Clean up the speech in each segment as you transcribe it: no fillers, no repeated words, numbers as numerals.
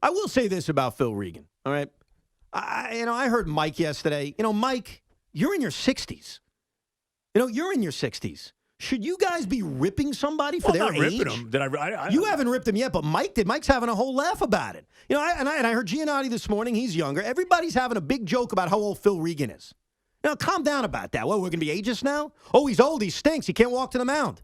I will say this about Phil Regan, all right? I heard Mike yesterday. Mike, you're in your 60s. You're in your 60s. Should you guys be ripping somebody for their I'm not age? ripping them. You haven't ripped him yet, but Mike did. Mike's having a whole laugh about it. I heard Giannotti this morning. He's younger. Everybody's having a big joke about how old Phil Regan is. Calm down about that. Well, we're going to be ageist now? Oh, he's old. He stinks. He can't walk to the mound.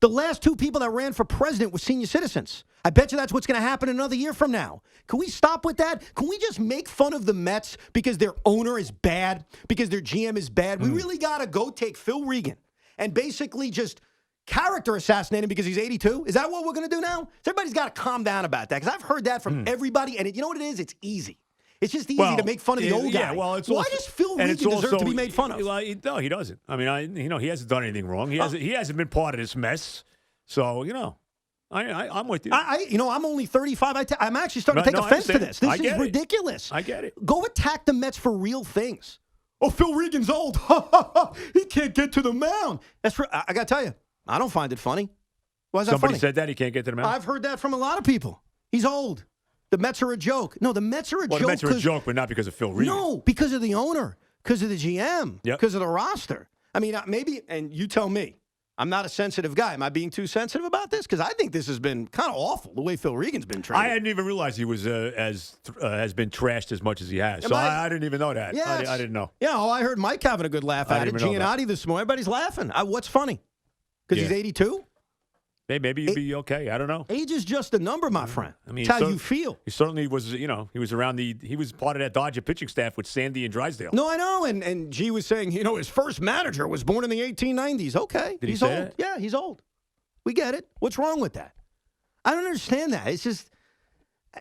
The last two people that ran for president were senior citizens. I bet you that's what's going to happen another year from now. Can we stop with that? Can we just make fun of the Mets because their owner is bad, because their GM is bad? We really got to go take Phil Regan and basically just character assassinate him because he's 82? Is that what we're going to do now? So everybody's got to calm down about that because I've heard that from everybody, and you know what it is? It's easy. It's just easy to make fun of the old guy. Yeah, well, Why does Phil Regan deserve to be made fun of? No, he doesn't. I mean, he hasn't done anything wrong. He hasn't been part of this mess. So, I'm with you. I'm only 35. I'm actually starting to take offense to this. This is ridiculous. I get it. Go attack the Mets for real things. Oh, Phil Regan's old. He can't get to the mound. I got to tell you, I don't find it funny. Why is that funny? Somebody said that he can't get to the mound? I've heard that from a lot of people. He's old. The Mets are a joke. No, the Mets are a joke. The Mets are a joke, but not because of Phil Regan. No, because of the owner, because of the GM, because of the roster. I mean, maybe, and you tell me, I'm not a sensitive guy. Am I being too sensitive about this? Because I think this has been kind of awful, the way Phil Regan's been treated. I hadn't even realized he was has been trashed as much as he has. So I didn't even know that. Yes. I didn't know. Yeah, I heard Mike having a good laugh at it. Giannotti this morning. Everybody's laughing. What's funny? Because he's 82? Hey, maybe you'd be okay. I don't know. Age is just a number, my friend. I mean, it's how you feel. He certainly was, he was he was part of that Dodger pitching staff with Sandy and Drysdale. No, I know. And G was saying, his first manager was born in the 1890s. Okay. Did he say old. That? Yeah, he's old. We get it. What's wrong with that? I don't understand that. It's just,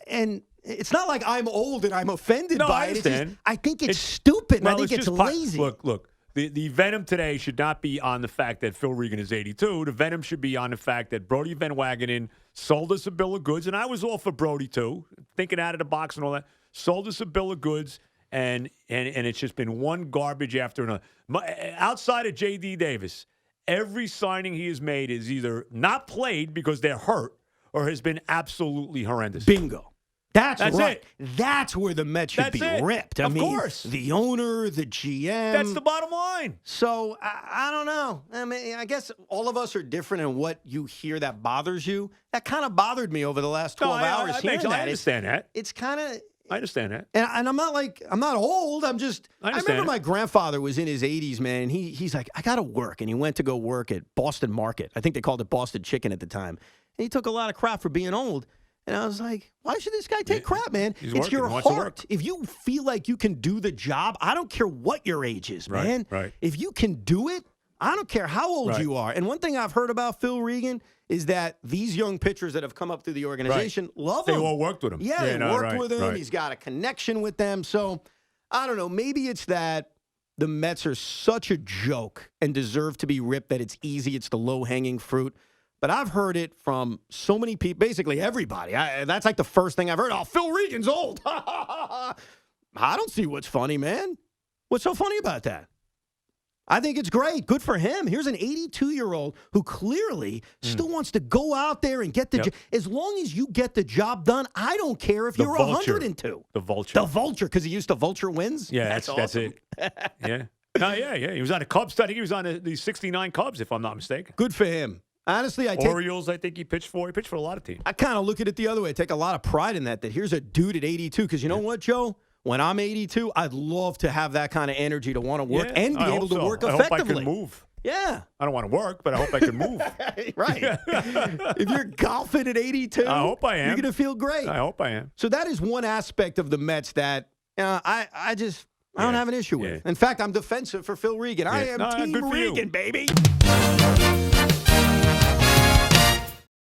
and it's not like I'm old and I'm offended by it. Understand. I think it's stupid and I think it's lazy. Look. The venom today should not be on the fact that Phil Regan is 82. The venom should be on the fact that Brody Van Wagenen sold us a bill of goods, and I was all for Brody too, thinking out of the box and all that. Sold us a bill of goods, and it's just been one garbage after another. Outside of J.D. Davis, every signing he has made is either not played because they're hurt or has been absolutely horrendous. Bingo. That's right. It. That's where the Mets should be ripped. Of course. The owner, the GM. That's the bottom line. So, I don't know. I mean, I guess all of us are different in what you hear that bothers you. That kind of bothered me over the last 12 hours. I understand that. It's kind of... I understand that. And I'm not old. I remember my grandfather was in his 80s, man. And he's like, I got to work. And he went to go work at Boston Market. I think they called it Boston Chicken at the time. And he took a lot of crap for being old. And I was like, why should this guy take crap, man? It's your heart. If you feel like you can do the job, I don't care what your age is, man. Right. If you can do it, I don't care how old you are. And one thing I've heard about Phil Regan is that these young pitchers that have come up through the organization love him. They all worked with him. Yeah, they worked with him. Right. He's got a connection with them. So, I don't know. Maybe it's that the Mets are such a joke and deserve to be ripped that it's easy. It's the low-hanging fruit. But I've heard it from so many people, basically everybody. That's like the first thing I've heard. Oh, Phil Regan's old. I don't see what's funny, man. What's so funny about that? I think it's great. Good for him. Here's an 82-year-old who clearly still wants to go out there and get the job. As long as you get the job done, I don't care if you're 102. The vulture. The vulture, because he used to vulture wins? Yeah, that's awesome. That's it. Yeah. No, yeah. He was on the Cubs. I think he was on the 69 Cubs, if I'm not mistaken. Good for him. Honestly, Orioles, I think he pitched for. He pitched for a lot of teams. I kind of look at it the other way. I take a lot of pride in that here's a dude at 82. Because you know what, Joe? When I'm 82, I'd love to have that kind of energy to want to work and be able to work effectively. I hope I can move. Yeah. I don't want to work, but I hope I can move. Right. If you're golfing at 82, I hope I am. You're going to feel great. I hope I am. So that is one aspect of the Mets that I don't have an issue with. In fact, I'm defensive for Phil Regan. I am Team Regan, baby.